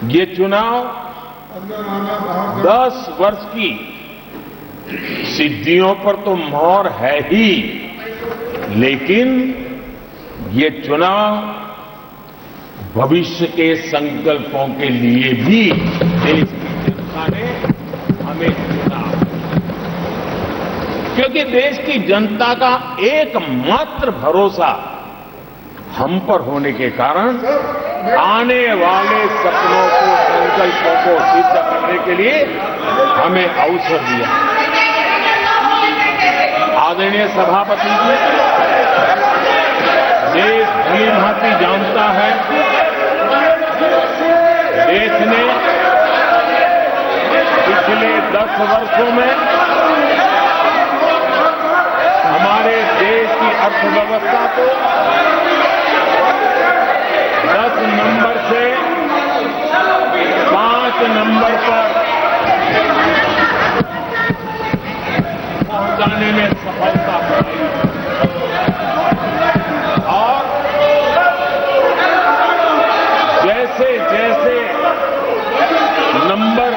ये चुनाव 10 वर्ष की सिद्धियों पर तो मोहर है ही, लेकिन ये चुनाव भविष्य के संकल्पों के लिए भी देश की जनता ने हमें चुना, क्योंकि देश की जनता का एकमात्र भरोसा हम पर होने के कारण आने वाले सपनों को, संकल्पों को सिद्ध करने के लिए हमें अवसर दिया। आदरणीय सभापति जी, देश भली भांति जानता है, देश ने पिछले 10 वर्षों में हमारे देश की अर्थव्यवस्था को 10 नंबर से 5 नंबर पर पहुंचाने में सफलता पाई और जैसे जैसे नंबर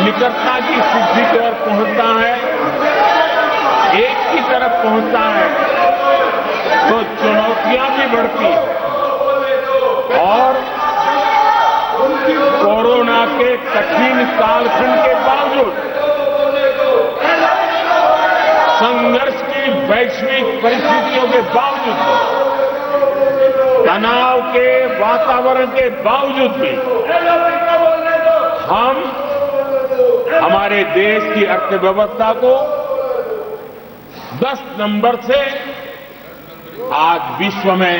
निकटता की सिद्धि की ओर पहुंचता है, एक की तरफ पहुंचता है, तो चुनौतियां भी बढ़ती हैं और कोरोना के कठिन कालखंड के बावजूद, संघर्ष की वैश्विक परिस्थितियों के बावजूद, तनाव के वातावरण के बावजूद भी हम हमारे देश की अर्थव्यवस्था को 10 नंबर से आज विश्व में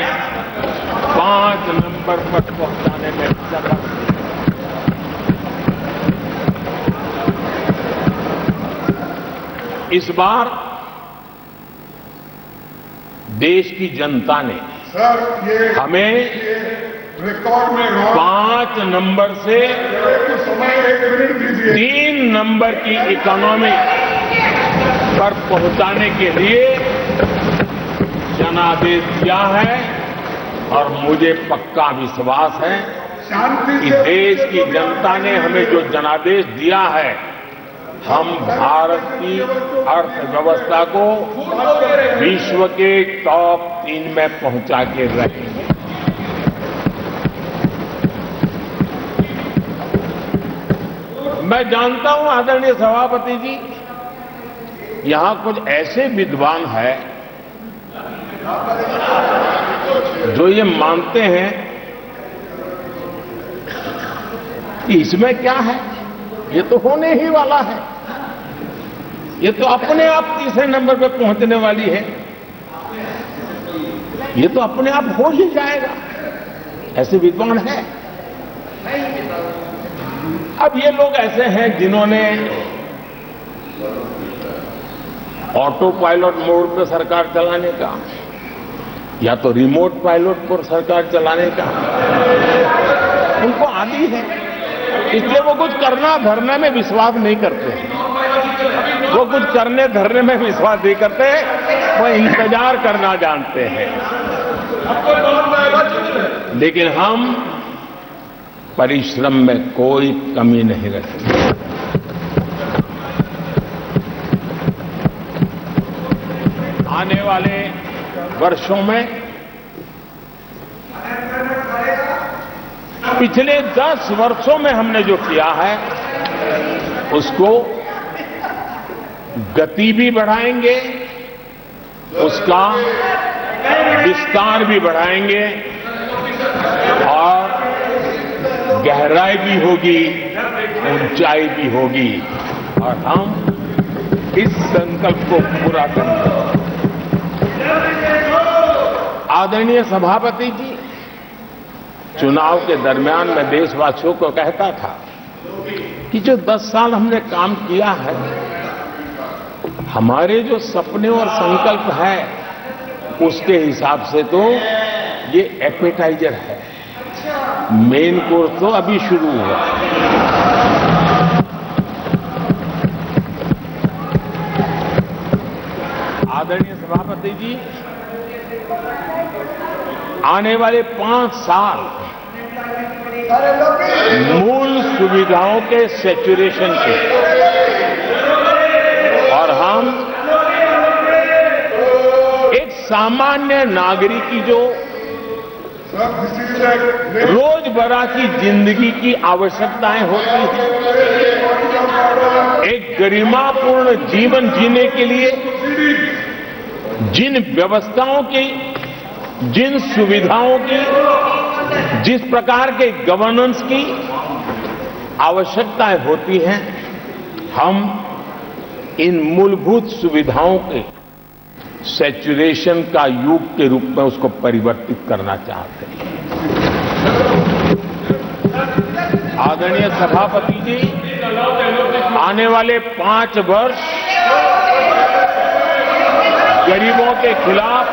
5 नंबर पर पहुंचाने में सफल। इस बार देश की जनता ने हमें रिकॉर्ड में 5 नंबर से 3 नंबर की इकोनॉमी पर पहुंचाने के लिए जनादेश दिया है और मुझे पक्का विश्वास है कि देश की जनता ने हमें जो जनादेश दिया है, हम भारत की अर्थव्यवस्था को विश्व के टॉप 3 में पहुंचा के रहेंगे। मैं जानता हूं आदरणीय सभापति जी, यहां कुछ ऐसे विद्वान हैं जो ये मानते हैं कि इसमें क्या है, ये तो होने ही वाला है, ये तो अपने आप तीसरे नंबर पे पहुंचने वाली है, ये तो अपने आप हो ही जाएगा, ऐसे विद्वान हैं। अब ये लोग ऐसे हैं जिन्होंने ऑटो पायलट मोड पे सरकार चलाने का या तो रिमोट पायलट पर सरकार चलाने का उनको आदी है, इसलिए वो कुछ करना धरने में विश्वास नहीं करते हैं। वो कुछ करने धरने में विश्वास नहीं करते, वो इंतजार करना जानते हैं। लेकिन हम परिश्रम में कोई कमी नहीं रखेंगे। आने वाले वर्षों में पिछले 10 वर्षों में हमने जो किया है उसको गति भी बढ़ाएंगे, उसका विस्तार भी बढ़ाएंगे और गहराई भी होगी, ऊंचाई भी होगी और हम इस संकल्प को पूरा करेंगे। आदरणीय सभापति जी, चुनाव के दरमियान मैं देशवासियों को कहता था कि जो 10 साल हमने काम किया है, हमारे जो सपने और संकल्प है उसके हिसाब से तो ये एपेटाइजर है, मेन कोर्स तो अभी शुरू हुआ। आदरणीय सभापति जी, आने वाले 5 साल मूल सुविधाओं के सैचुरेशन के और हम एक सामान्य नागरिक की जो रोजमर्रा की जिंदगी की आवश्यकताएं होती हैं, एक गरिमापूर्ण जीवन जीने के लिए जिन व्यवस्थाओं की, जिन सुविधाओं की, जिस प्रकार के गवर्नेंस की आवश्यकताएं होती हैं, हम इन मूलभूत सुविधाओं के सैचुरेशन का युग के रूप में उसको परिवर्तित करना चाहते हैं। आदरणीय सभापति जी, आने वाले 5 वर्ष गरीबों के खिलाफ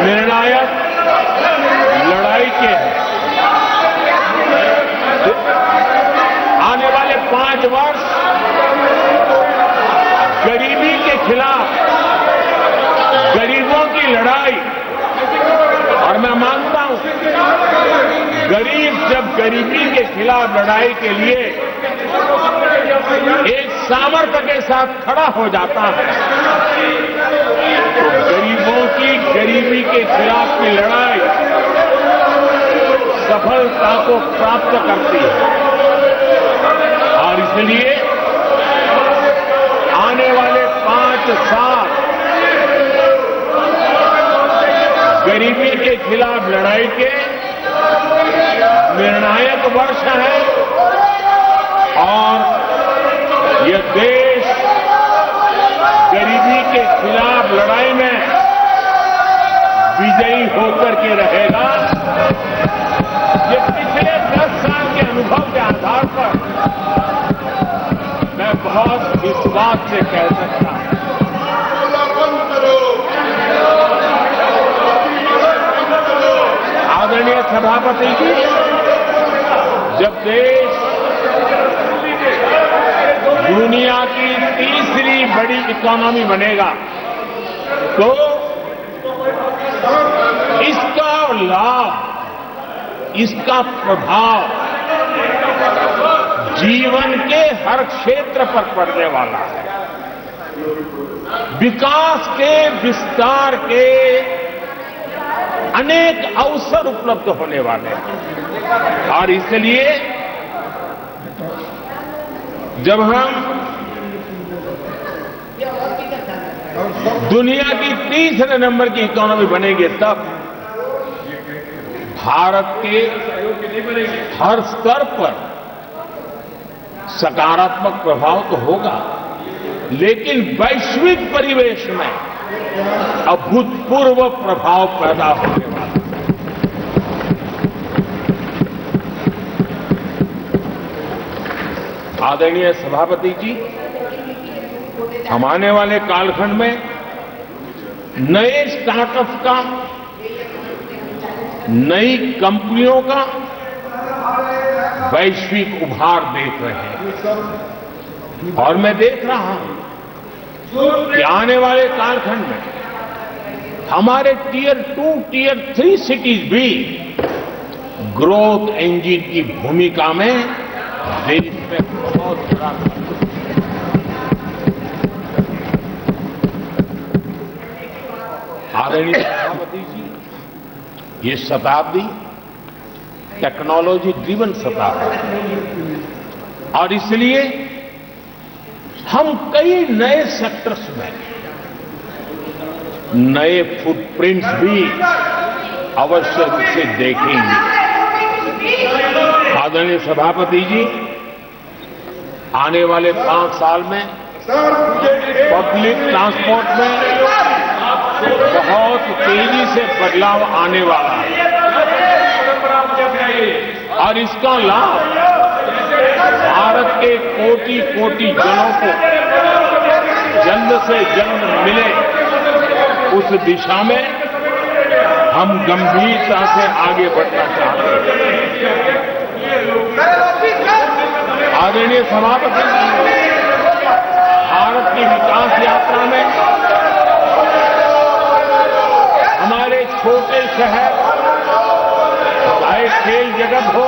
निर्णायक लड़ाई के हैं। आने वाले 5 वर्ष गरीबी के खिलाफ गरीबों की लड़ाई, और मैं मानता हूं गरीब जब गरीबी के खिलाफ लड़ाई के लिए एक सामर्थ्य के साथ खड़ा हो जाता है तो गरीबों की गरीबी के खिलाफ की लड़ाई सफलता को प्राप्त करती है। और इसलिए आने वाले 5 साल गरीबी के खिलाफ लड़ाई के निर्णायक वर्ष है और यह देश गरीबी के खिलाफ लड़ाई में विजयी होकर के रहेगा। ये पिछले 10 साल के अनुभव के आधार पर मैं बहुत विश्वास से कह सकता हूं। आदरणीय सभापति जी, जब देश दुनिया की तीसरी बड़ी इकोनॉमी बनेगा तो इसका लाभ, इसका प्रभाव जीवन के हर क्षेत्र पर पड़ने वाला है। विकास के विस्तार के अनेक अवसर उपलब्ध होने वाले हैं और इसलिए जब हम दुनिया की तीसरे नंबर की इकोनॉमी बनेंगे तब भारत के हर स्तर पर सकारात्मक प्रभाव तो होगा, लेकिन वैश्विक परिवेश में अभूतपूर्व प्रभाव पैदा होने वाला है। आदरणीय सभापति जी, हम आने वाले कालखंड में नए स्टार्टअप्स का, नई कंपनियों का वैश्विक उभार देख रहे हैं और मैं देख रहा हूं कि आने वाले कालखंड में हमारे टियर 2, टियर 3 सिटीज भी ग्रोथ इंजन की भूमिका में देश में बहुत बड़ा आदरणीय सभापति जी, ये शताब्दी टेक्नोलॉजी ड्रिवन शताब्दी और इसलिए हम कई नए सेक्टर्स में नए फुटप्रिंट्स भी अवश्य रूप से देखेंगे। आदरणीय सभापति जी, आने वाले 5 साल में पब्लिक ट्रांसपोर्ट में बहुत तेजी से बदलाव आने वाला है और इसका लाभ भारत के कोटि-कोटि जनों को जल्द से जल्द मिले, उस दिशा में हम गंभीरता से आगे बढ़ना चाहते हैं। आदरणीय सभापति जी, भारत की विकास यात्रा में हमारे छोटे शहर खेल जगत हो,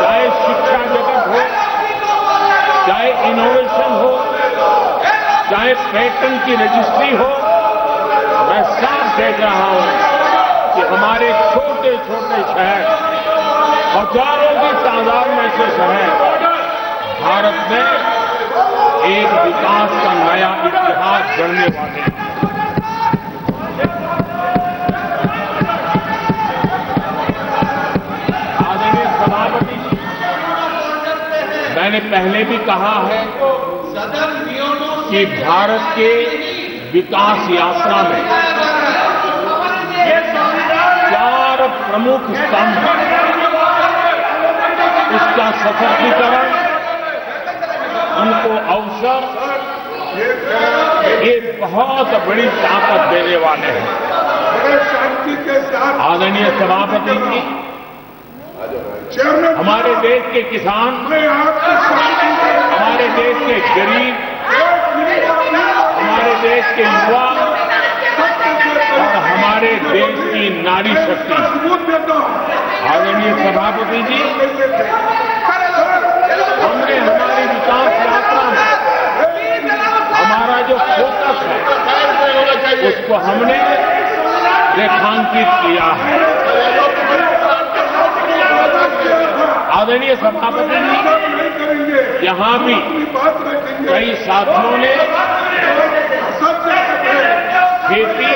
चाहे शिक्षा जगत हो, चाहे इनोवेशन हो, चाहे पेटेंट की रजिस्ट्री हो, मैं साफ देख रहा हूं कि हमारे छोटे छोटे शहर, हजारों की तादाद में से शहर भारत में एक विकास का नया इतिहास गढ़ने वाले हैं। आदरणीय सभापति जी, मैंने पहले भी कहा है कि भारत के विकास यात्रा में 4 प्रमुख स्तंभ, उसका सशक्तिकरण, उनको अवसर, ये बहुत बड़ी ताकत देने वाले हैं। आदरणीय सभापति जी, हमारे देश के किसान, हमारे देश के गरीब, हमारे देश के युवा और हमारे देश की नारी शक्ति, आदरणीय सभापति जी, हमने हमारी विकास यात्रा में हमारा जो फोकस है उसको हमने रेखांकित किया है। आदरणीय सभापति जी, यहां भी कई साथियों ने खेती